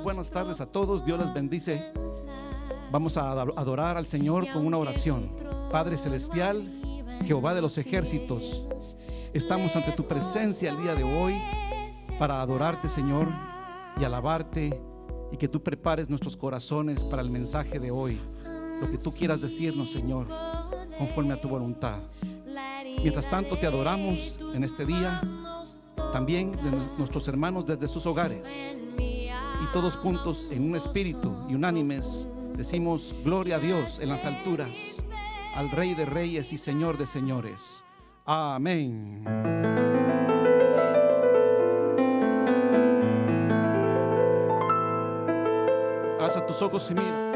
buenas tardes a todos. Dios les bendice. Vamos a adorar al Señor con una oración. Padre celestial, Jehová de los ejércitos, estamos ante tu presencia el día de hoy para adorarte, Señor, y alabarte, y que tú prepares nuestros corazones para el mensaje de hoy, lo que tú quieras decirnos, Señor, conforme a tu voluntad. Mientras tanto te adoramos en este día, también de nuestros hermanos desde sus hogares, y todos juntos en un espíritu y unánimes decimos: gloria a Dios en las alturas, al Rey de reyes y Señor de señores. Amén. Alza tus ojos y mira.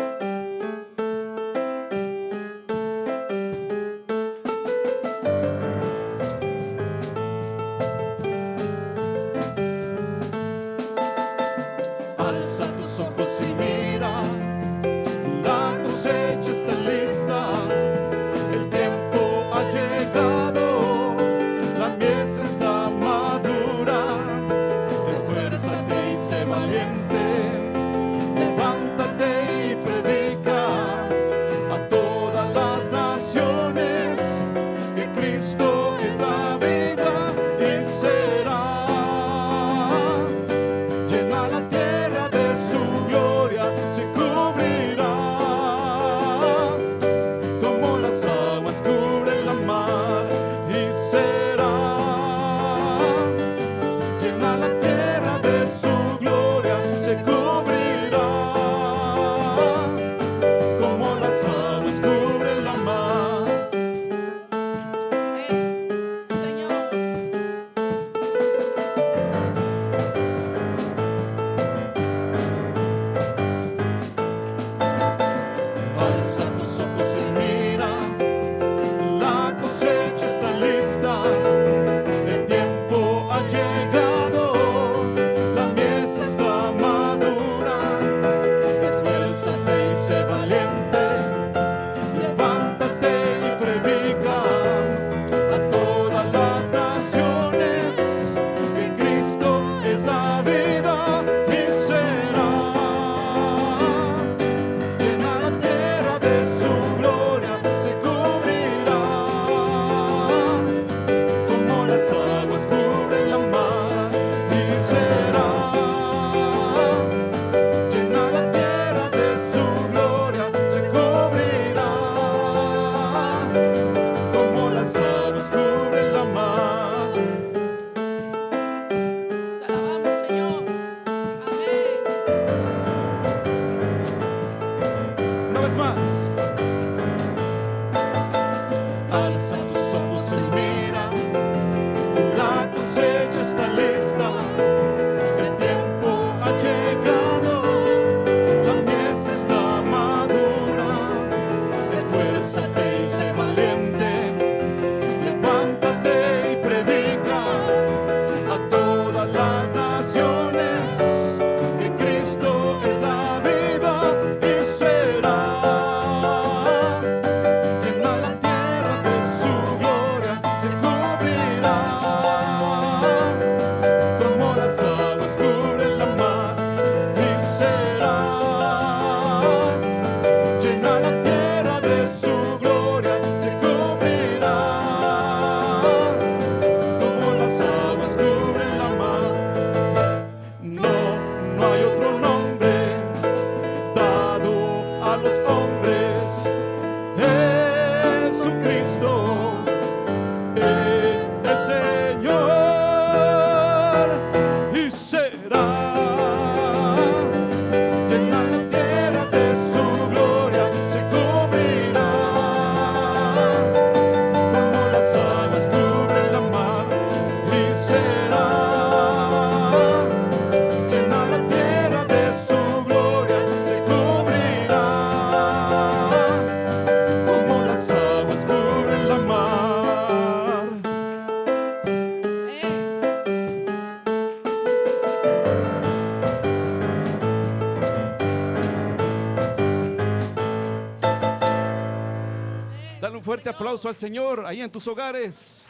Un fuerte aplauso al Señor ahí en tus hogares.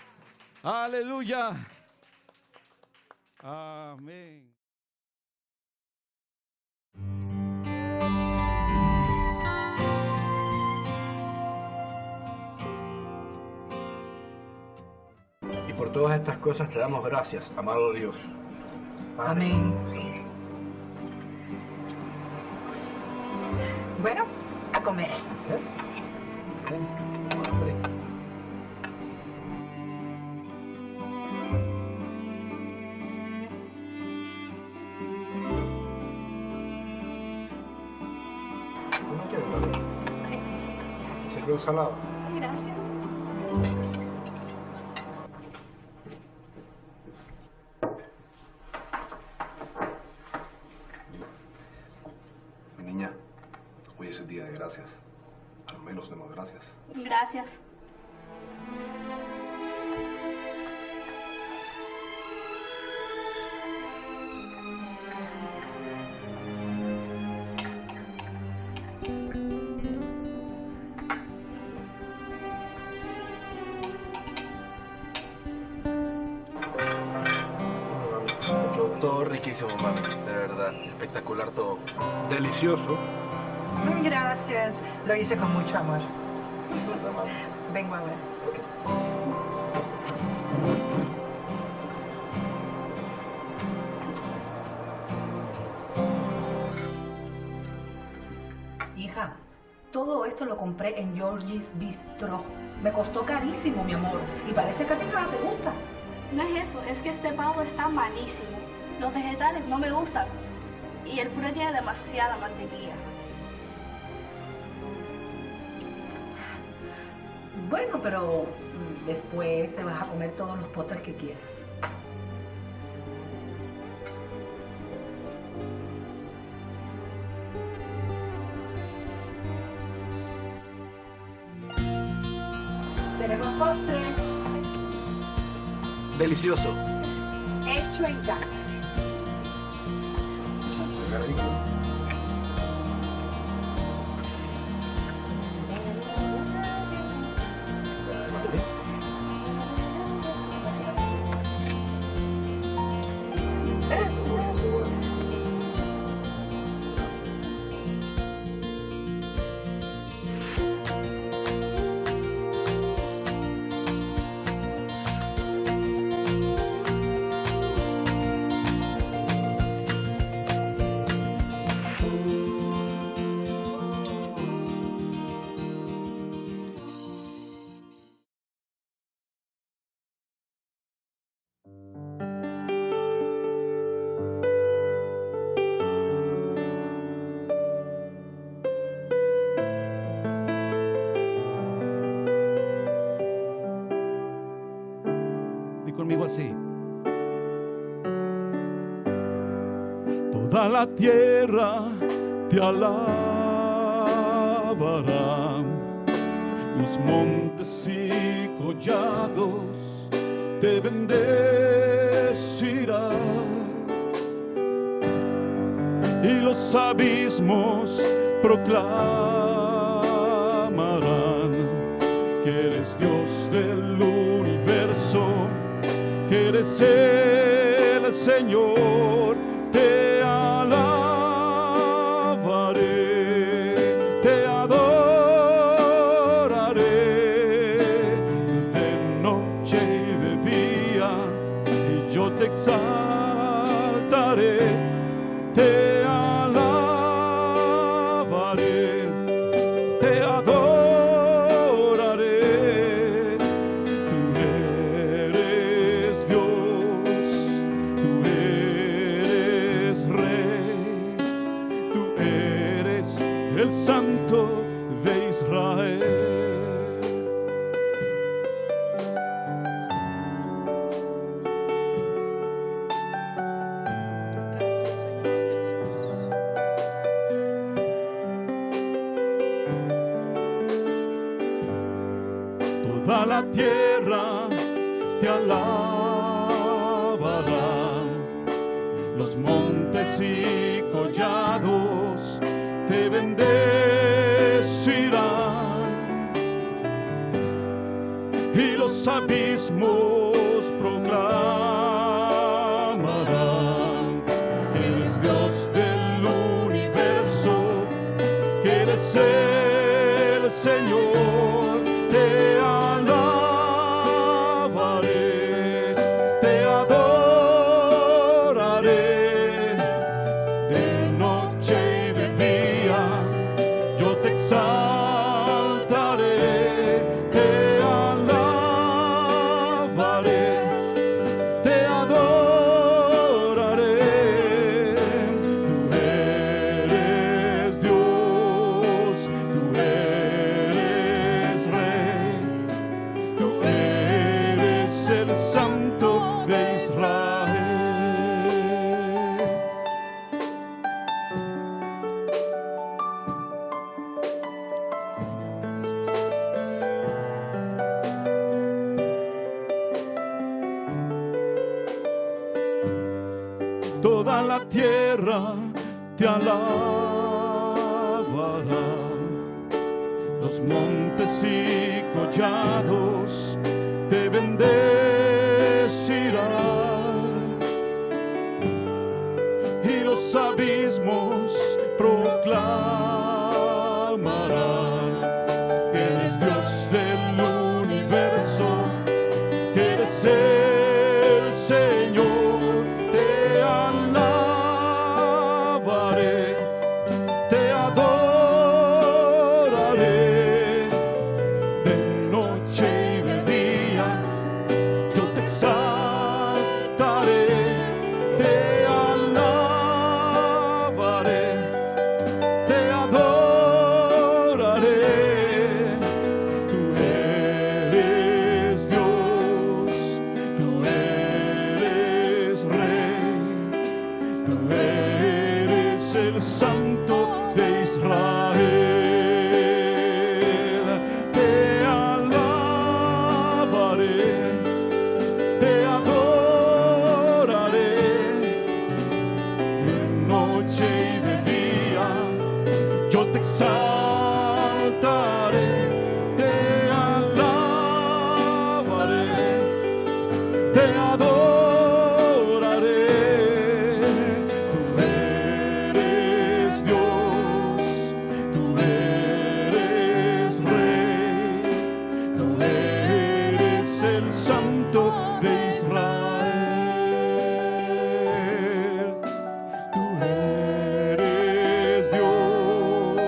Aleluya. Amén. Por todas estas cosas te damos gracias, amado Dios. Amén. Bueno, a comer. ¿Se sirvió ensalada? Gracias. Mi niña, hoy es el día de gracias. Al menos demos gracias. Gracias. Todo riquísimo, mami. De verdad. Espectacular todo. Delicioso. Gracias. Lo hice con mucho amor. Disfruta, mami. Vengo a ver. Hija, todo esto lo compré en Georgie's Bistro. Me costó carísimo, mi amor. Y parece que a ti nada te gusta. No es eso, es que este pavo está malísimo. Los vegetales no me gustan. Y el puré tiene demasiada mantequilla. Bueno, pero después te vas a comer todos los postres que quieras. Tenemos postre Delicioso. hecho en casa. Di conmigo así. Toda la tierra te alabarán, los montes y collados te bendecirán, y los abismos proclamarán que eres Dios del universo, que eres el Señor. Te alabaré, te adoraré de noche y de día, y yo te exaltaré. Te alabaré, te adoraré. Tú eres Dios, tú eres Rey, tú eres el Santo de Israel. Gracias, Señor Jesús. Toda la tierra te alabará, los montes y collados te bendecirán, y los abismos proclamarán que eres Dios del universo, que eres el Señor. Te alabaré, toda la tierra te alabará. Los montes y collados te bendecirán, y los abismos proclamarán que eres Dios del universo, que eres el Señor. Te alabaré, te adoraré, de noche y de día yo te exaltaré. Te alabaré, te adoraré. Tú eres Dios, tú eres Rey, tú eres el Santo de Israel. Te alabaré, te adoraré, de noche y de día yo te exaltaré. Te alabaré, te adoraré. Tú eres Dios, tú eres Rey, tú eres el Santo de Israel. Tú eres Dios,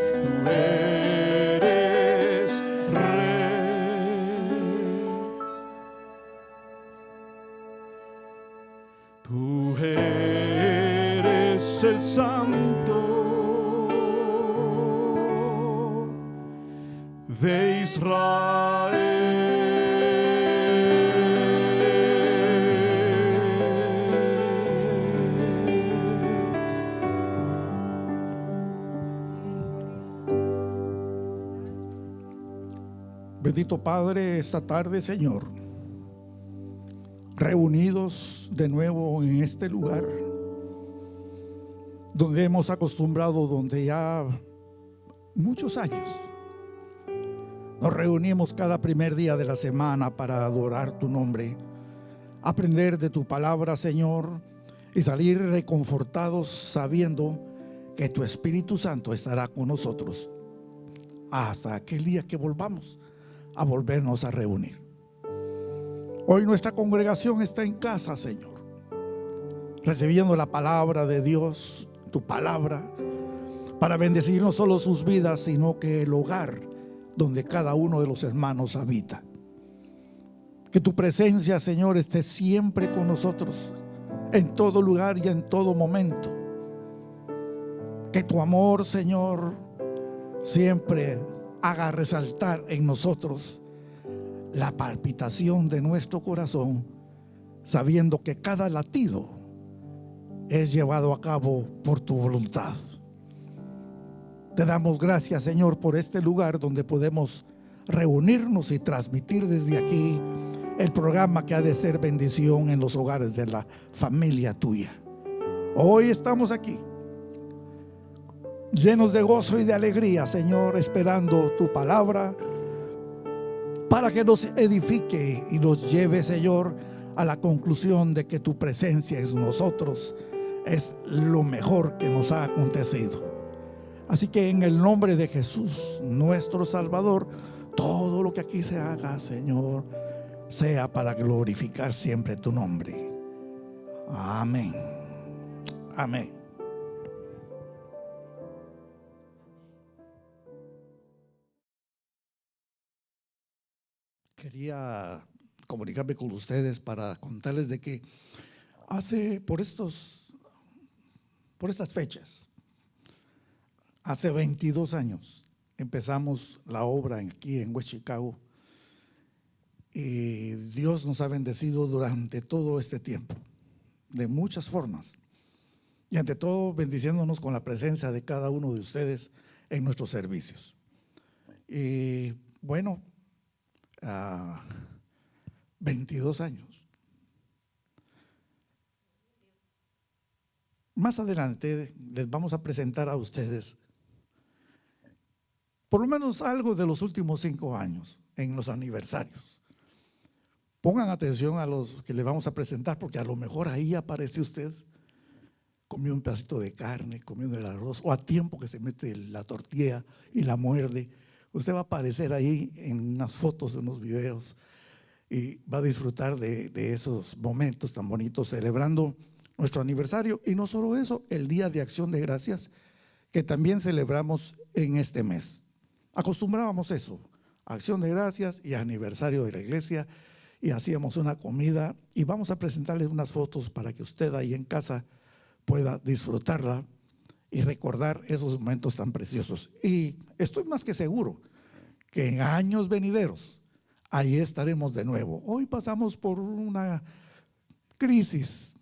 tú eres Rey. Tú eres el Santo de Bendito Padre, esta tarde, Señor, reunidos de nuevo en este lugar donde hemos acostumbrado, donde ya muchos años nos reunimos cada primer día de la semana para adorar tu nombre, aprender de tu palabra, Señor, y salir reconfortados sabiendo que tu Espíritu Santo estará con nosotros hasta aquel día que volvamos a volvernos a reunir. Hoy nuestra congregación está en casa, Señor, recibiendo la palabra de Dios, tu palabra, para bendecir no solo sus vidas, sino que el hogar donde cada uno de los hermanos habita. Que tu presencia, Señor, esté siempre con nosotros, en todo lugar y en todo momento. Que tu amor, Señor, siempre haga resaltar en nosotros la palpitación de nuestro corazón, sabiendo que cada latido es llevado a cabo por tu voluntad. Te damos gracias, Señor, por este lugar donde podemos reunirnos y transmitir desde aquí el programa que ha de ser bendición en los hogares de la familia tuya. Hoy estamos aquí llenos de gozo y de alegría, Señor, esperando tu palabra para que nos edifique y nos lleve, Señor, a la conclusión de que tu presencia en nosotros es lo mejor que nos ha acontecido. Así que en el nombre de Jesús, nuestro Salvador, todo lo que aquí se haga, Señor, sea para glorificar siempre tu nombre. Amén. Amén. Quería comunicarme con ustedes para contarles de que por estas fechas, hace 22 años, empezamos la obra aquí en West Chicago, y Dios nos ha bendecido durante todo este tiempo, de muchas formas, y ante todo bendiciéndonos con la presencia de cada uno de ustedes en nuestros servicios. Y bueno, 22 años. más adelante les vamos a presentar a ustedes por lo menos algo de los últimos 5 años en los aniversarios. Pongan atención a los que les vamos a presentar, porque a lo mejor ahí aparece usted, comió un pedacito de carne, comiendo el arroz, o a tiempo que se mete la tortilla y la muerde. Usted va a aparecer ahí en unas fotos, en unos videos, y va a disfrutar de esos momentos tan bonitos celebrando nuestro aniversario. Y no solo eso, el Día de Acción de Gracias, que también celebramos en este mes. Acostumbrábamos eso, Acción de Gracias y aniversario de la iglesia, y hacíamos una comida, y vamos a presentarles unas fotos para que usted ahí en casa pueda disfrutarla y recordar esos momentos tan preciosos. Y estoy más que seguro que en años venideros ahí estaremos de nuevo. Hoy pasamos por una crisis,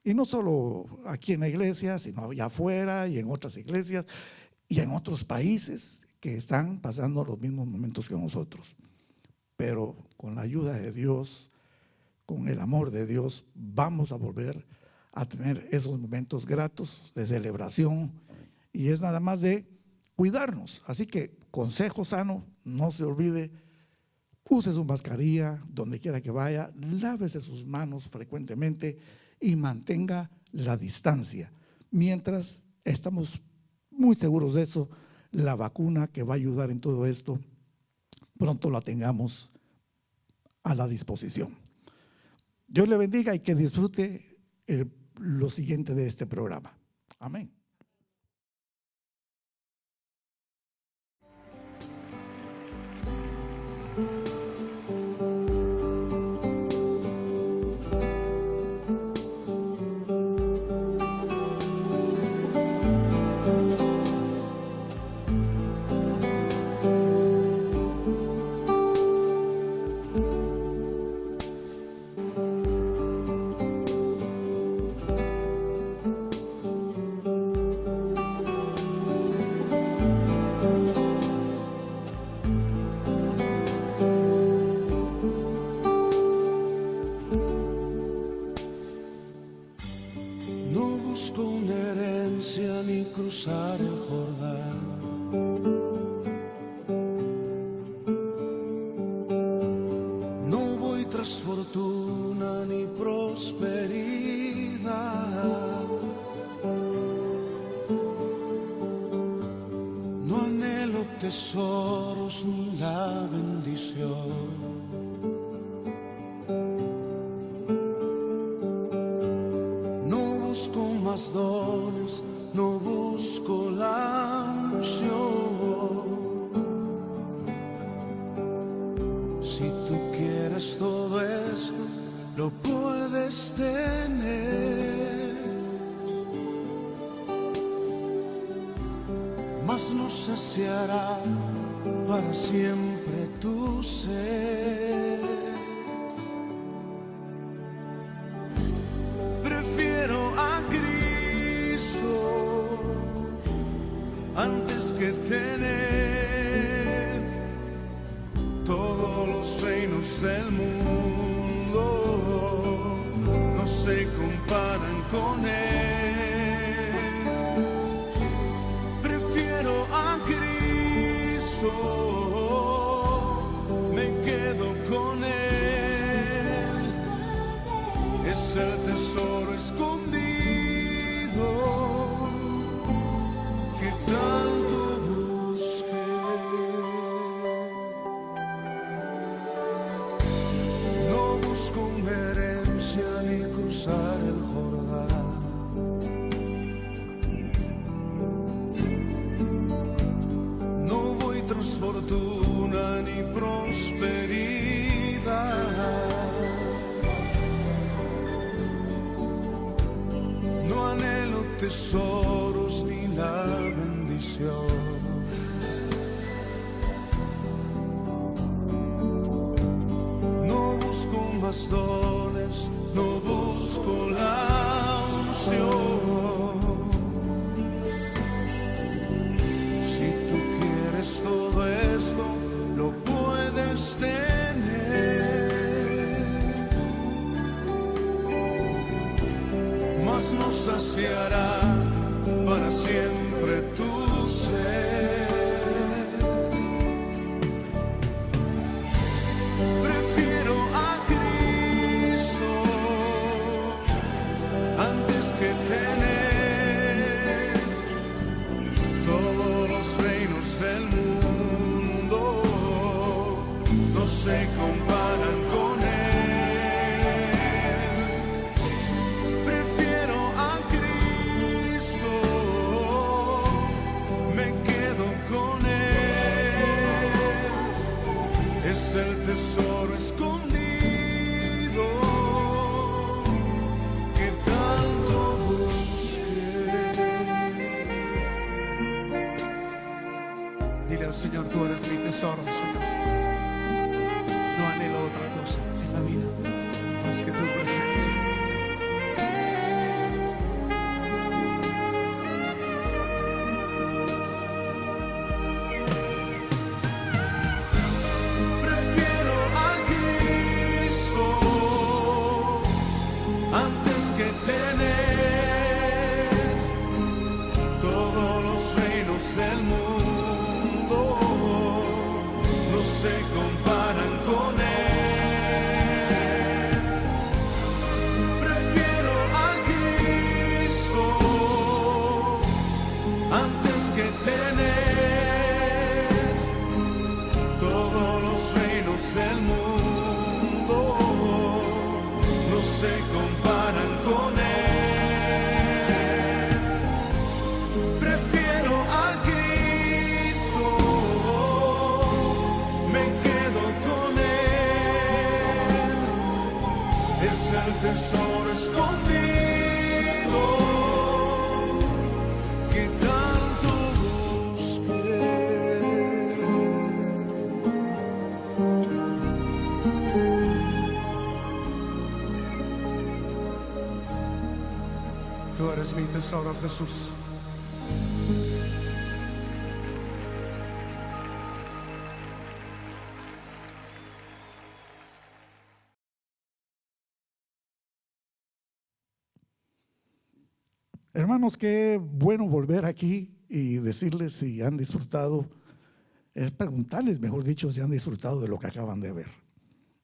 y no solo aquí en la iglesia, sino allá afuera y en otras iglesias y en otros países que están pasando los mismos momentos que nosotros. Pero con la ayuda de Dios, con el amor de Dios, vamos a volver a tener esos momentos gratos de celebración, y es nada más de cuidarnos. Así que consejo sano, no se olvide, use su mascarilla donde quiera que vaya, lávese sus manos frecuentemente y mantenga la distancia. Mientras estamos muy seguros de eso, la vacuna que va a ayudar en todo esto, pronto la tengamos a la disposición. Dios le bendiga y que disfrute lo siguiente de este programa. Amén. Cruzar el Jordán, no voy tras fortuna ni prosperidad, no anhelo tesoros ni la bendición. No busco más dones, no busco la unción. Si tú quieres todo esto, lo puedes tener, mas no saciará para siempre tu ser. Prefiero a Cristo antes que tener todos los reinos del mundo, no se comparan con Él. Prefiero a Cristo, me quedo con Él, es el tesoro escondido que tanto busqué. No busco una herencia ni cruzar el Jordán, no voy tras fortuna ni prosperidad, no anhelo tesoros ni la bendición. No busco más dones, no busco la unción. Si tú quieres todo esto, lo puedes tener, mas no saciará decir, Señor, tú eres mi tesoro, Señor. No anhelo otra cosa en la vida más que tu presencia. Prefiero a Cristo antes que tener todos los reinos del mundo. No se comparan con Él. Prefiero a Cristo antes que tener todos los reinos del mundo. No se comparan con Él. Prefiero a Cristo, me quedo con Él. Es el tesoro escondido que tanto busqué. Tú eres mi tesoro, Jesús. Hermanos, qué bueno volver aquí y decirles si han disfrutado, es preguntarles, mejor dicho, si han disfrutado de lo que acaban de ver.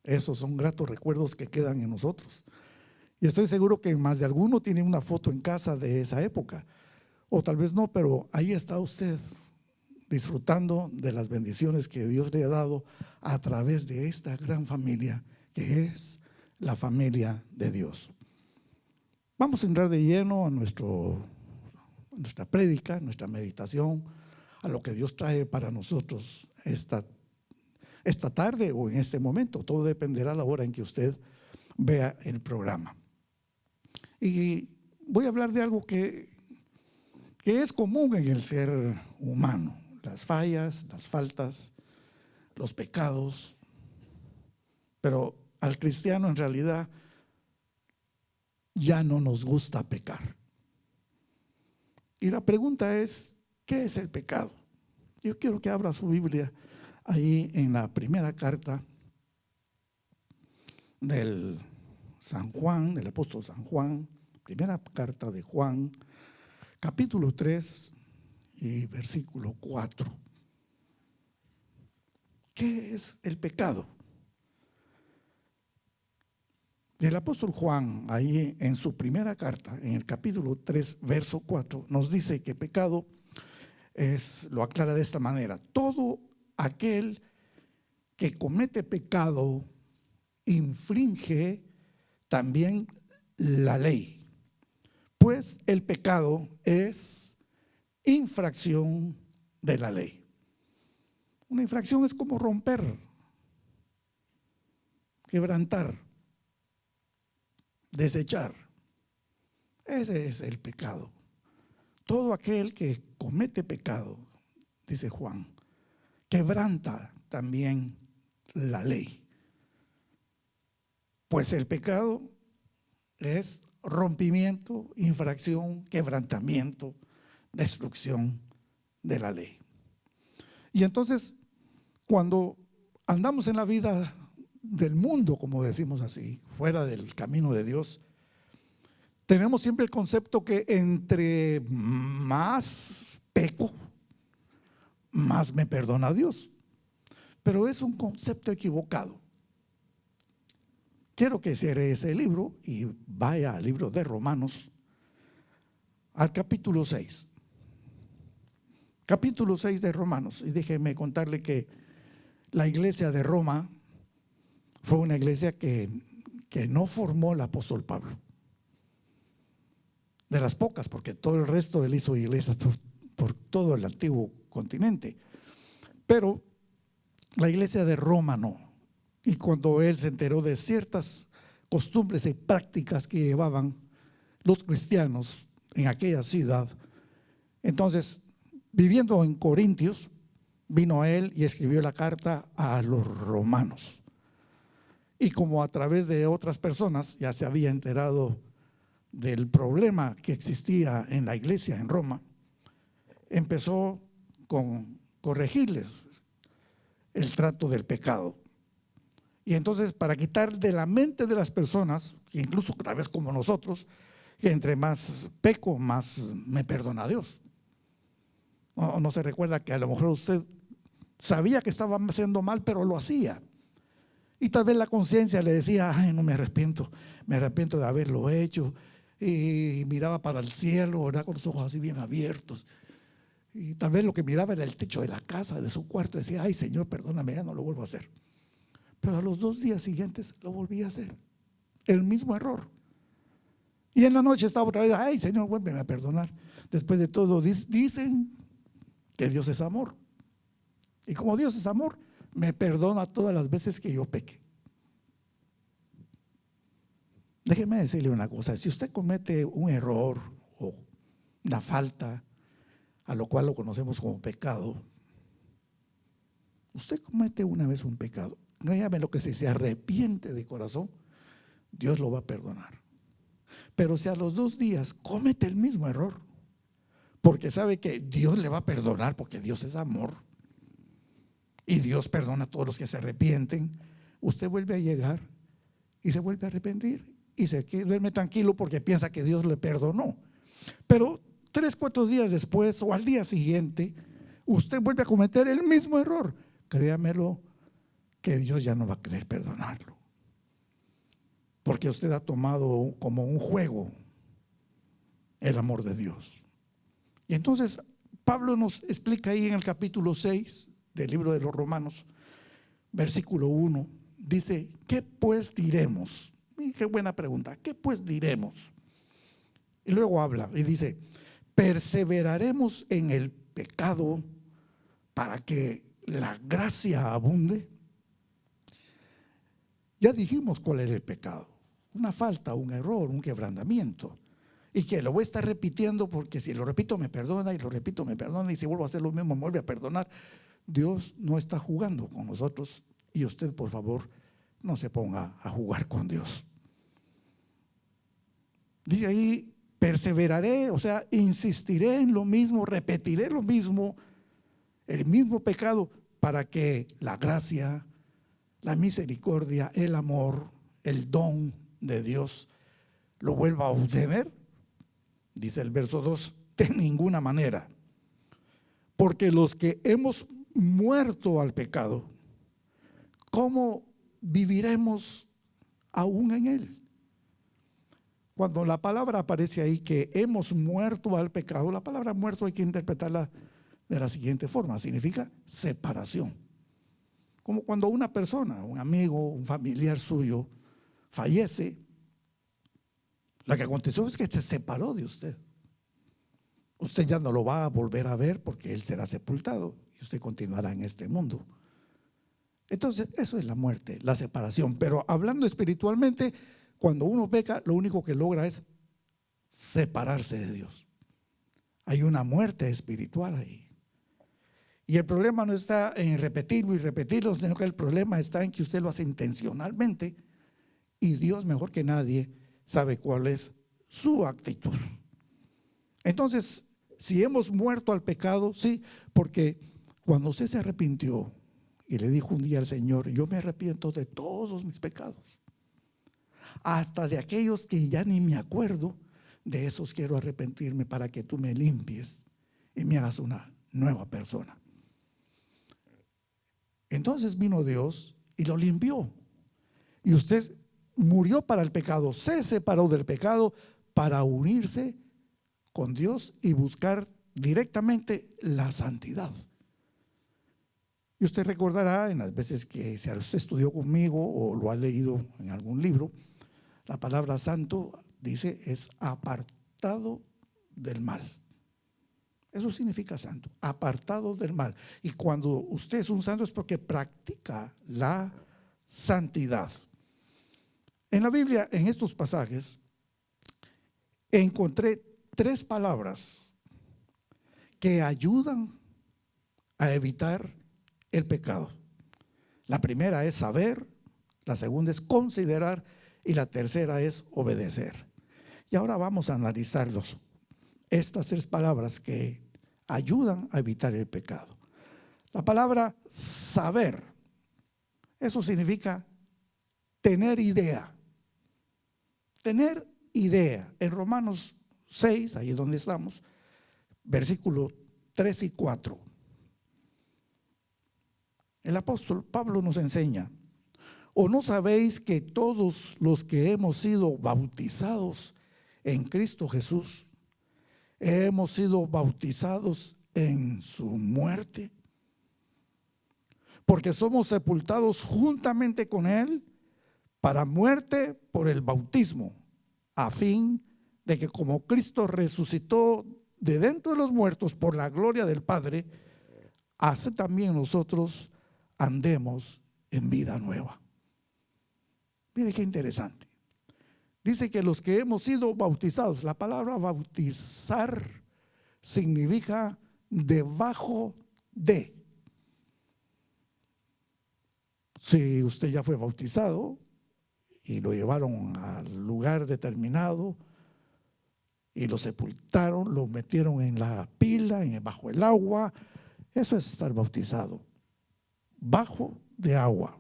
Esos son gratos recuerdos que quedan en nosotros. Y estoy seguro que más de alguno tiene una foto en casa de esa época, o tal vez no, pero ahí está usted disfrutando de las bendiciones que Dios le ha dado a través de esta gran familia que es la familia de Dios. Vamos a entrar de lleno a nuestra prédica, nuestra meditación, a lo que Dios trae para nosotros esta tarde o en este momento. Todo dependerá de la hora en que usted vea el programa. Y voy a hablar de algo que es común en el ser humano: las fallas, las faltas, los pecados. Pero al cristiano en realidad ya no nos gusta pecar. Y la pregunta es, ¿qué es el pecado? Yo quiero que abra su Biblia ahí en la primera carta del San Juan, del apóstol San Juan, primera carta de Juan, capítulo 3 y versículo 4. ¿Qué es el pecado? El apóstol Juan, ahí en su primera carta, en el capítulo 3, verso 4, nos dice que pecado lo aclara de esta manera: todo aquel que comete pecado infringe también la ley, pues el pecado es infracción de la ley. Una infracción es como romper, quebrantar, desechar. Ese es el pecado. Todo aquel que comete pecado, dice Juan, quebranta también la ley. Pues el pecado es rompimiento, infracción, quebrantamiento, destrucción de la ley. Y entonces, cuando andamos en la vida del mundo, como decimos así, fuera del camino de Dios, tenemos siempre el concepto que entre más peco, más me perdona Dios. Pero es un concepto equivocado. Quiero que cierre ese libro y vaya al libro de Romanos, al capítulo 6. Capítulo 6 de Romanos. Y déjeme contarle que la iglesia de Roma fue una iglesia que no formó el apóstol Pablo. De las pocas, porque todo el resto él hizo iglesias por todo el antiguo continente. Pero la iglesia de Roma no. Y cuando él se enteró de ciertas costumbres y prácticas que llevaban los cristianos en aquella ciudad, entonces, viviendo en Corintios, vino a él y escribió la carta a los romanos. Y como a través de otras personas ya se había enterado del problema que existía en la iglesia en Roma, empezó con corregirles el trato del pecado. Y entonces, para quitar de la mente de las personas, que incluso tal vez como nosotros, que entre más peco, más me perdona Dios. No se recuerda que a lo mejor usted sabía que estaba haciendo mal, pero lo hacía. Y tal vez la conciencia le decía, ay, no me arrepiento de haberlo hecho. Y miraba para el cielo, ¿verdad?, con los ojos así bien abiertos. Y tal vez lo que miraba era el techo de la casa, de su cuarto. Decía, ay, Señor, perdóname, ya no lo vuelvo a hacer. Pero a los 2 días siguientes lo volví a hacer. El mismo error. Y en la noche estaba otra vez, ay, Señor, vuélveme a perdonar. Después de todo, dicen que Dios es amor. Y como Dios es amor, me perdona todas las veces que yo peque. Déjeme decirle una cosa, si usted comete un error o una falta, a lo cual lo conocemos como pecado, usted comete una vez un pecado, créame lo que si se arrepiente de corazón, Dios lo va a perdonar. Pero si a los 2 días comete el mismo error, porque sabe que Dios le va a perdonar, porque Dios es amor, y Dios perdona a todos los que se arrepienten, usted vuelve a llegar y se vuelve a arrepentir y se duerme tranquilo porque piensa que Dios le perdonó. Pero 3, 4 días después o al día siguiente, usted vuelve a cometer el mismo error. Créamelo que Dios ya no va a querer perdonarlo, porque usted ha tomado como un juego el amor de Dios. Y entonces Pablo nos explica ahí en el capítulo 6 del libro de los Romanos, versículo 1, dice, ¿qué pues diremos? Y qué buena pregunta, ¿qué pues diremos? Y luego habla y dice, ¿perseveraremos en el pecado para que la gracia abunde? Ya dijimos cuál era el pecado, una falta, un error, un quebrantamiento. Y que lo voy a estar repitiendo porque si lo repito me perdona y lo repito me perdona y si vuelvo a hacer lo mismo me vuelve a perdonar. Dios no está jugando con nosotros y usted, por favor, no se ponga a jugar con Dios. Dice ahí, perseveraré, o sea, insistiré en lo mismo, repetiré lo mismo, el mismo pecado, para que la gracia, la misericordia, el amor, el don de Dios lo vuelva a obtener. Dice el verso 2, de ninguna manera, porque los que hemos muerto al pecado, ¿cómo viviremos aún en él? Cuando la palabra aparece ahí que hemos muerto al pecado, la palabra muerto hay que interpretarla de la siguiente forma, significa separación. Como cuando una persona, un amigo, un familiar suyo fallece, lo que aconteció es que se separó de usted. Usted ya no lo va a volver a ver porque él será sepultado y usted continuará en este mundo. Entonces, eso es la muerte, la separación. Pero hablando espiritualmente, cuando uno peca, lo único que logra es separarse de Dios. Hay una muerte espiritual ahí. Y el problema no está en repetirlo y repetirlo, sino que el problema está en que usted lo hace intencionalmente y Dios, mejor que nadie, sabe cuál es su actitud. Entonces, si hemos muerto al pecado, sí, porque cuando usted se arrepintió y le dijo un día al Señor, yo me arrepiento de todos mis pecados, hasta de aquellos que ya ni me acuerdo, de esos quiero arrepentirme para que tú me limpies y me hagas una nueva persona. Entonces vino Dios y lo limpió. Y usted murió para el pecado, se separó del pecado para unirse con Dios y buscar directamente la santidad. Y usted recordará en las veces que si usted estudió conmigo o lo ha leído en algún libro, la palabra santo dice es apartado del mal. Eso significa santo, apartado del mal. Y cuando usted es un santo es porque practica la santidad. En la Biblia, en estos pasajes, encontré 3 palabras que ayudan a evitar el pecado. La primera es saber, la segunda es considerar y la tercera es obedecer. Y ahora vamos a analizarlos. Estas tres palabras que ayudan a evitar el pecado. La palabra saber, eso significa tener idea. Tener idea. En Romanos 6, ahí donde estamos, versículos 3 y 4. El apóstol Pablo nos enseña: ¿o no sabéis que todos los que hemos sido bautizados en Cristo Jesús, hemos sido bautizados en su muerte? Porque somos sepultados juntamente con Él para muerte por el bautismo, a fin de que como Cristo resucitó de dentro de los muertos por la gloria del Padre, así también nosotros andemos en vida nueva. Mire qué interesante. Dice que los que hemos sido bautizados, la palabra bautizar significa debajo de. Si usted ya fue bautizado y lo llevaron al lugar determinado y lo sepultaron, lo metieron en la pila, bajo el agua, eso es estar bautizado. Bajo de agua.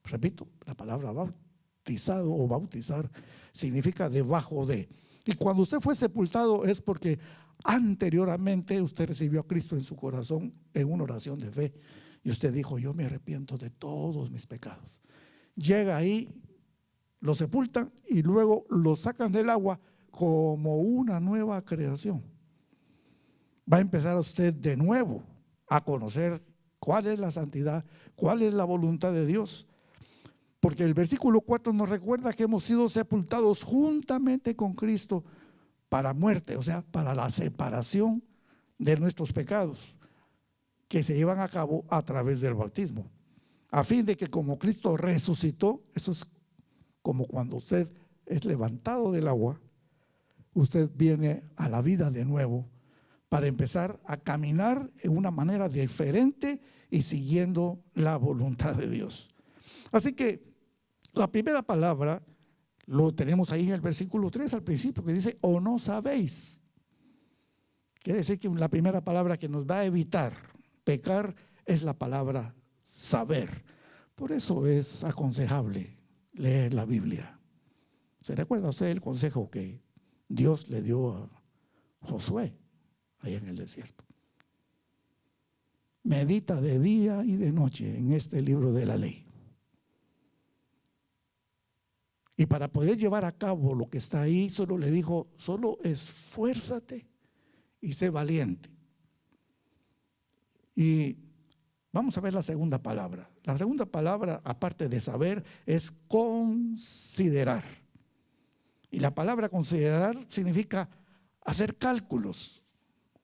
Repito, la palabra bautizado o bautizar significa debajo de. Y cuando usted fue sepultado es porque anteriormente usted recibió a Cristo en su corazón en una oración de fe. Y usted dijo: yo me arrepiento de todos mis pecados. Llega ahí, lo sepultan y luego lo sacan del agua como una nueva creación. Va a empezar usted de nuevo a conocer cuál es la santidad, cuál es la voluntad de Dios. Porque el versículo 4 nos recuerda que hemos sido sepultados juntamente con Cristo para muerte, o sea, para la separación de nuestros pecados, que se llevan a cabo a través del bautismo, a fin de que como Cristo resucitó, eso es como cuando usted es levantado del agua, usted viene a la vida de nuevo para empezar a caminar en una manera diferente y siguiendo la voluntad de Dios. Así que la primera palabra lo tenemos ahí en el versículo 3 al principio, que dice: ¿o no sabéis? Quiere decir que la primera palabra que nos va a evitar pecar es la palabra saber. Por eso es aconsejable leer la Biblia. ¿Se recuerda usted el consejo que Dios le dio a Josué ahí en el desierto? Medita de día y de noche en este libro de la ley. Y para poder llevar a cabo lo que está ahí, solo le dijo: solo esfuérzate y sé valiente. Y vamos a ver la segunda palabra. La segunda palabra, aparte de saber, es considerar. Y la palabra considerar significa hacer cálculos.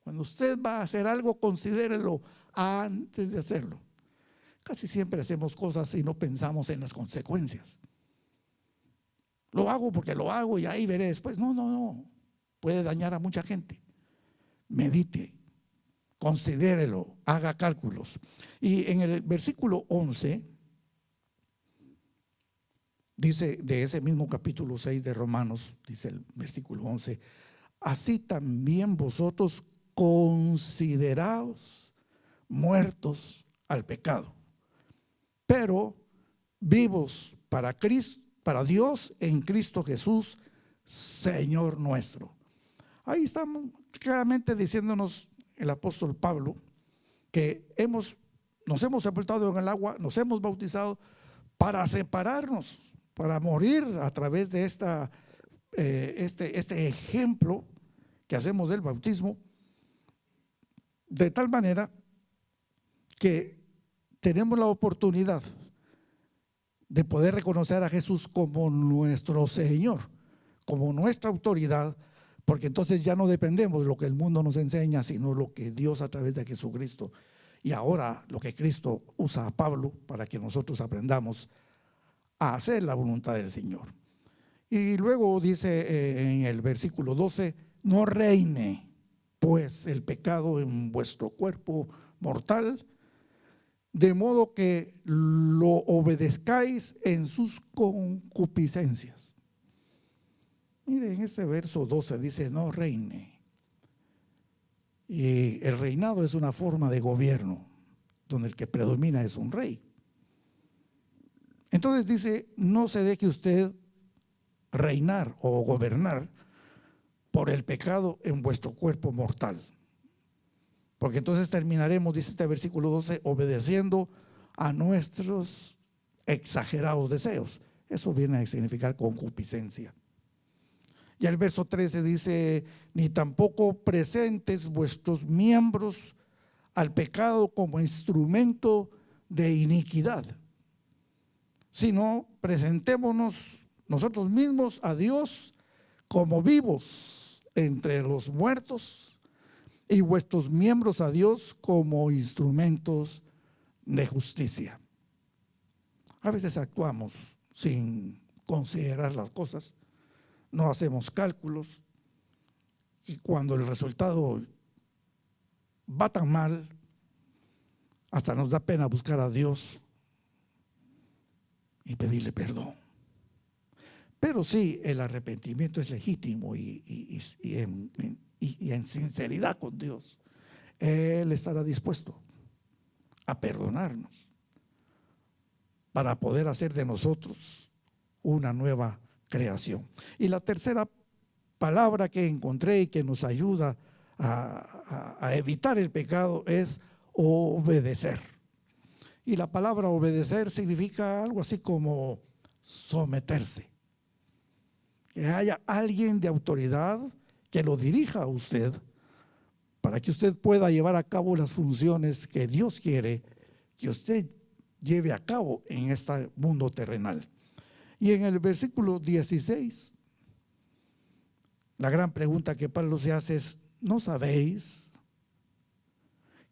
Cuando usted va a hacer algo, considérelo antes de hacerlo. Casi siempre hacemos cosas y no pensamos en las consecuencias. Lo hago porque lo hago y ahí veré después. No. Puede dañar a mucha gente. Medite, considérelo, haga cálculos. Y en el versículo 11 dice, de ese mismo capítulo 6 de Romanos, dice el versículo 11: así también vosotros consideraos muertos al pecado, pero vivos para Cristo, para Dios en Cristo Jesús, Señor nuestro. Ahí estamos claramente diciéndonos el apóstol Pablo que nos hemos sepultado en el agua, nos hemos bautizado para separarnos, para morir a través de este ejemplo que hacemos del bautismo, de tal manera que tenemos la oportunidad de poder reconocer a Jesús como nuestro Señor, como nuestra autoridad, porque entonces ya no dependemos de lo que el mundo nos enseña, sino lo que Dios a través de Jesucristo, y ahora lo que Cristo usa a Pablo para que nosotros aprendamos a hacer la voluntad del Señor. Y luego dice en el versículo 12: no reine pues el pecado en vuestro cuerpo mortal, de modo que lo obedezcáis en sus concupiscencias. Mire, en este verso 12 dice: no reine. Y el reinado es una forma de gobierno, donde el que predomina es un rey. Entonces dice: no se deje usted reinar o gobernar por el pecado en vuestro cuerpo mortal. Porque entonces terminaremos, dice este versículo 12, obedeciendo a nuestros exagerados deseos. Eso viene a significar concupiscencia. Y el verso 13 dice: ni tampoco presentes vuestros miembros al pecado como instrumento de iniquidad, sino presentémonos nosotros mismos a Dios como vivos entre los muertos, y vuestros miembros a Dios como instrumentos de justicia. A veces actuamos sin considerar las cosas, no hacemos cálculos, y cuando el resultado va tan mal, hasta nos da pena buscar a Dios y pedirle perdón. Pero sí, el arrepentimiento es legítimo y en sinceridad con Dios, Él estará dispuesto a perdonarnos para poder hacer de nosotros una nueva creación. Y la tercera palabra que encontré y que nos ayuda a evitar el pecado es obedecer. Y la palabra obedecer significa algo así como someterse. Que haya alguien de autoridad que lo dirija a usted para que usted pueda llevar a cabo las funciones que Dios quiere que usted lleve a cabo en este mundo terrenal. Y en el versículo 16, la gran pregunta que Pablo se hace es: ¿no sabéis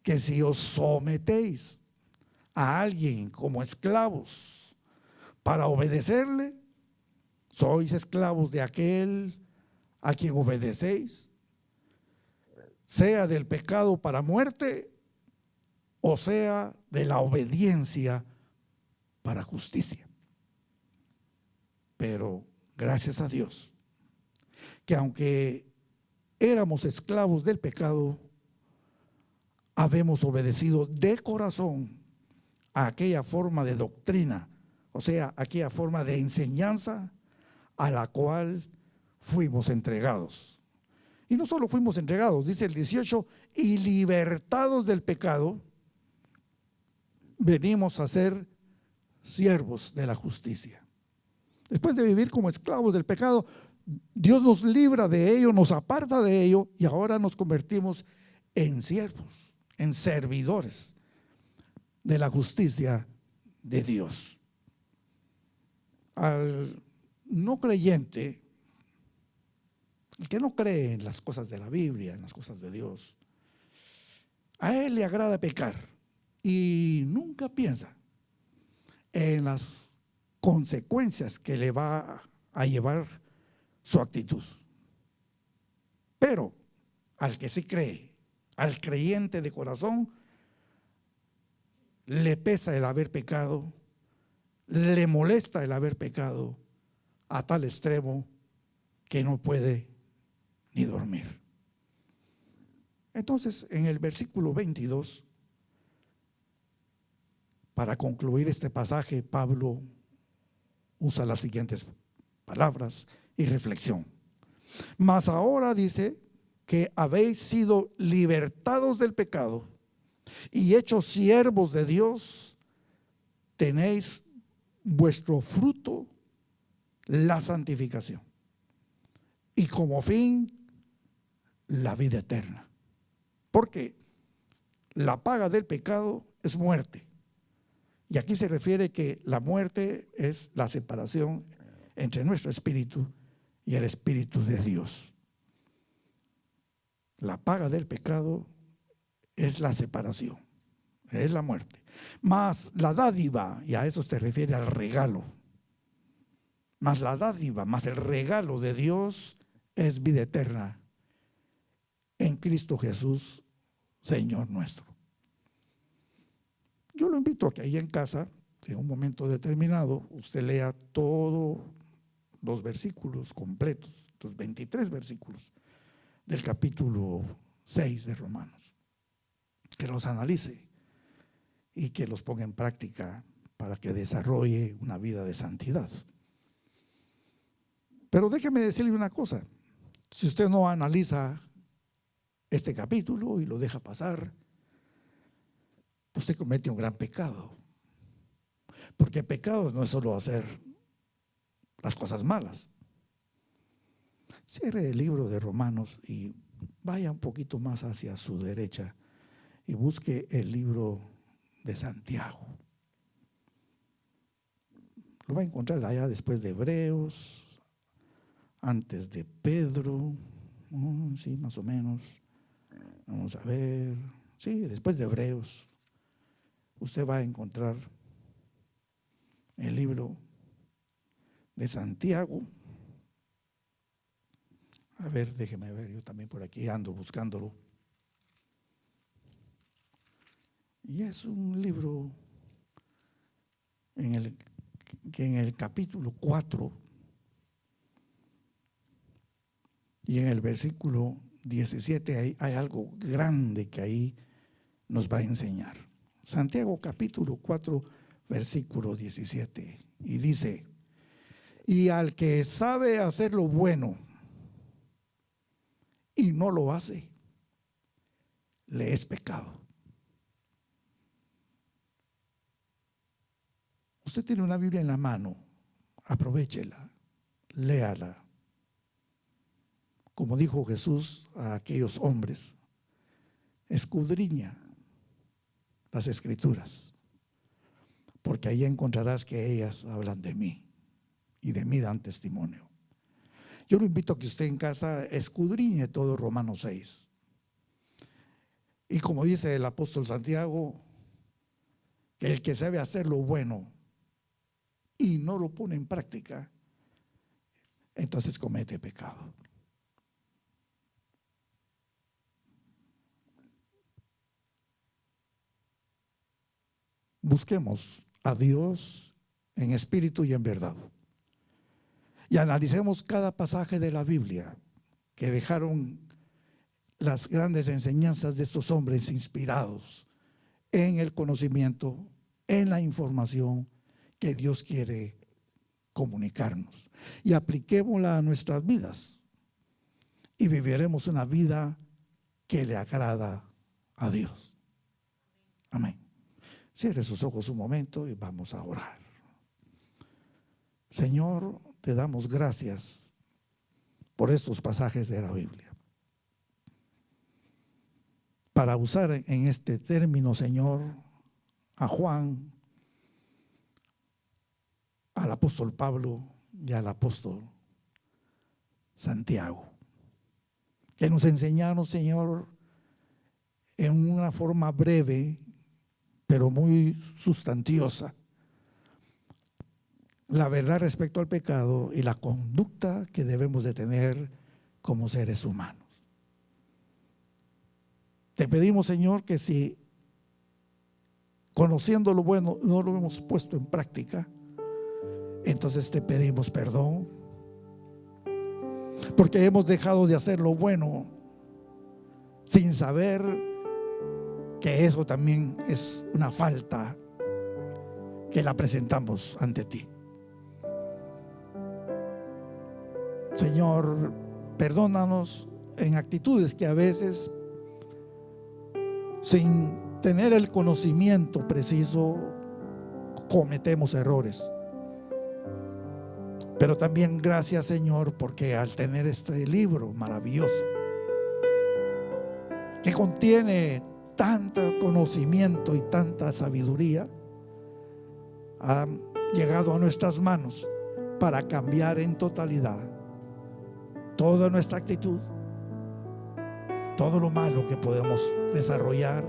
que si os sometéis a alguien como esclavos para obedecerle, sois esclavos de aquel a quien obedecéis, sea del pecado para muerte o sea de la obediencia para justicia? Pero gracias a Dios que aunque éramos esclavos del pecado, habemos obedecido de corazón a aquella forma de doctrina, o sea, aquella forma de enseñanza a la cual fuimos entregados. Y no solo fuimos entregados, dice el 18, y libertados del pecado, venimos a ser siervos de la justicia. Después de vivir como esclavos del pecado, Dios nos libra de ello, nos aparta de ello, y ahora nos convertimos en siervos, en servidores de la justicia de Dios. Al no creyente, el que no cree en las cosas de la Biblia, en las cosas de Dios, a él le agrada pecar y nunca piensa en las consecuencias que le va a llevar su actitud. Pero al que sí cree, al creyente de corazón, le pesa el haber pecado, le molesta el haber pecado a tal extremo que no puede ni dormir. Entonces, en el versículo 22, para concluir este pasaje, Pablo usa las siguientes palabras y reflexión. Mas ahora dice que habéis sido libertados del pecado y hechos siervos de Dios, tenéis vuestro fruto la santificación y como fin la vida eterna. Porque la paga del pecado es muerte. Y aquí se refiere que la muerte es la separación entre nuestro espíritu y el espíritu de Dios. La paga del pecado es la separación, es la muerte. Mas la dádiva, y a eso se refiere al regalo, mas la dádiva, más el regalo de Dios es vida eterna en Cristo Jesús, Señor nuestro. Yo lo invito a que ahí en casa, en un momento determinado, usted lea todos los versículos completos, los 23 versículos del capítulo 6 de Romanos, que los analice y que los ponga en práctica para que desarrolle una vida de santidad. Pero déjeme decirle una cosa: si usted no analiza este capítulo y lo deja pasar, usted comete un gran pecado. Porque pecado no es solo hacer las cosas malas. Cierre el libro de Romanos y vaya un poquito más hacia su derecha y busque el libro de Santiago. Lo va a encontrar allá después de Hebreos, antes de Pedro, sí, más o menos. Vamos a ver, sí, después de Hebreos, usted va a encontrar el libro de Santiago. A ver, déjeme ver, yo también por aquí ando buscándolo. Y es un libro que en el capítulo 4 y en el versículo 17 hay algo grande que ahí nos va a enseñar. Santiago capítulo 4, versículo 17. Y dice: y al que sabe hacer lo bueno y no lo hace, le es pecado. Usted tiene una Biblia en la mano, aprovéchela, léala. Como dijo Jesús a aquellos hombres, escudriña las Escrituras, porque ahí encontrarás que ellas hablan de mí y de mí dan testimonio. Yo lo invito a que usted en casa escudriñe todo Romanos 6. Y como dice el apóstol Santiago, que el que sabe hacer lo bueno y no lo pone en práctica, entonces comete pecado. Busquemos a Dios en espíritu y en verdad. Y analicemos cada pasaje de la Biblia que dejaron las grandes enseñanzas de estos hombres inspirados en el conocimiento, en la información que Dios quiere comunicarnos. Y apliquémosla a nuestras vidas y viviremos una vida que le agrada a Dios. Amén. Cierre sus ojos un momento y vamos a orar. Señor, te damos gracias por estos pasajes de la Biblia. Para usar en este término, Señor, a Juan, al apóstol Pablo y al apóstol Santiago, que nos enseñaron, Señor, en una forma breve, pero muy sustanciosa, la verdad respecto al pecado y la conducta que debemos de tener como seres humanos. Te pedimos, Señor, que si conociendo lo bueno no lo hemos puesto en práctica, entonces te pedimos perdón, porque hemos dejado de hacer lo bueno sin saber que eso también es una falta que la presentamos ante ti. Señor, perdónanos en actitudes que a veces, sin tener el conocimiento preciso, cometemos errores. Pero también gracias, Señor, porque al tener este libro maravilloso que contiene tanto conocimiento y tanta sabiduría, ha llegado a nuestras manos para cambiar en totalidad toda nuestra actitud, todo lo malo que podemos desarrollar,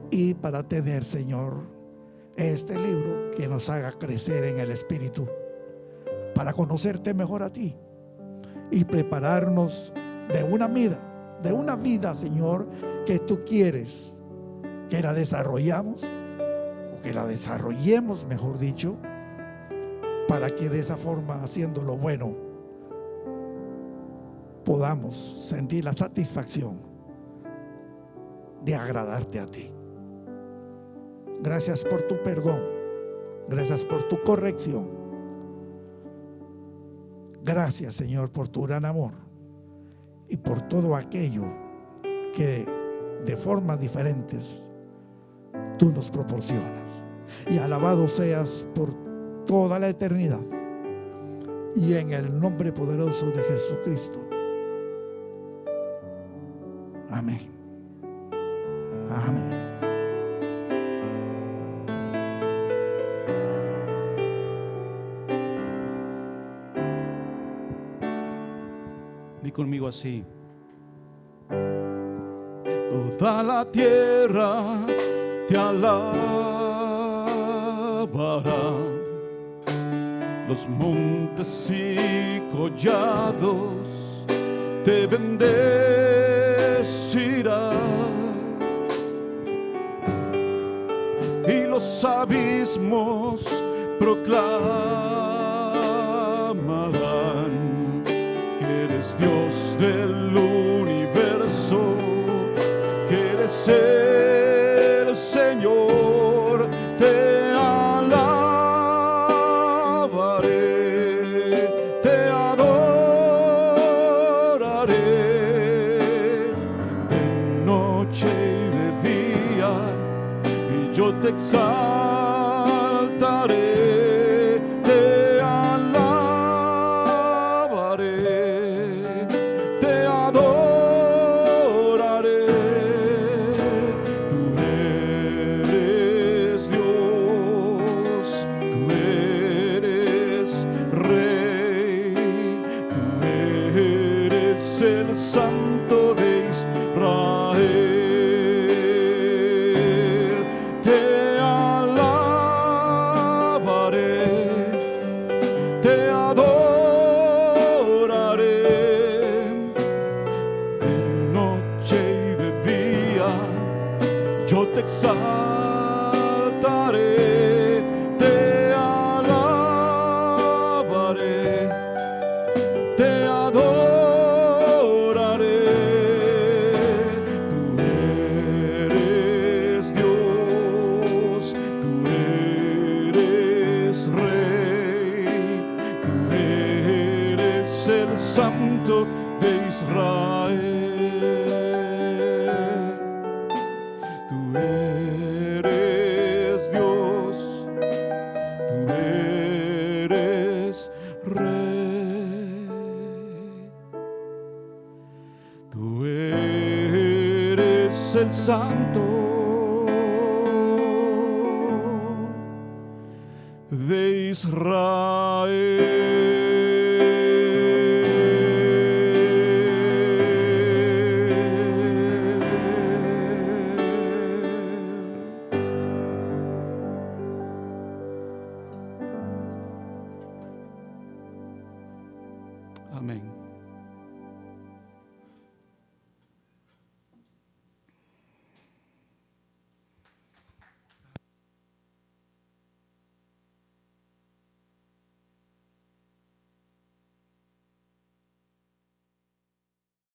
y para tener, Señor, este libro que nos haga crecer en el espíritu, para conocerte mejor a ti y prepararnos de una de una vida, Señor, que tú quieres que la desarrollamos, o que la desarrollemos, mejor dicho, para que de esa forma, haciendo lo bueno, podamos sentir la satisfacción de agradarte a ti. Gracias por tu perdón, gracias por tu corrección, gracias, Señor, por tu gran amor y por todo aquello que de formas diferentes tú nos proporcionas. Y alabado seas por toda la eternidad, y en el nombre poderoso de Jesucristo. Amén. Amén. Di conmigo así: toda la tierra te alabará, los montes y collados te bendecirá, y los abismos proclamarán que eres Dios del universo, que eres el Señor. Te alabaré, te adoraré de noche y de día, y yo te exaltaré. Te alabaré, te adoraré. Tú eres Dios, tú eres Rey, tú eres el Santo de Israel. Te alabaré, te adoraré de noche y de día, yo te exaltaré. Te alabaré, te adoraré. Tú eres Dios, tú eres Rey, tú eres el Santo de Israel. Tú eres Dios, tú eres Rey, tú eres el Santo de Israel. Amén.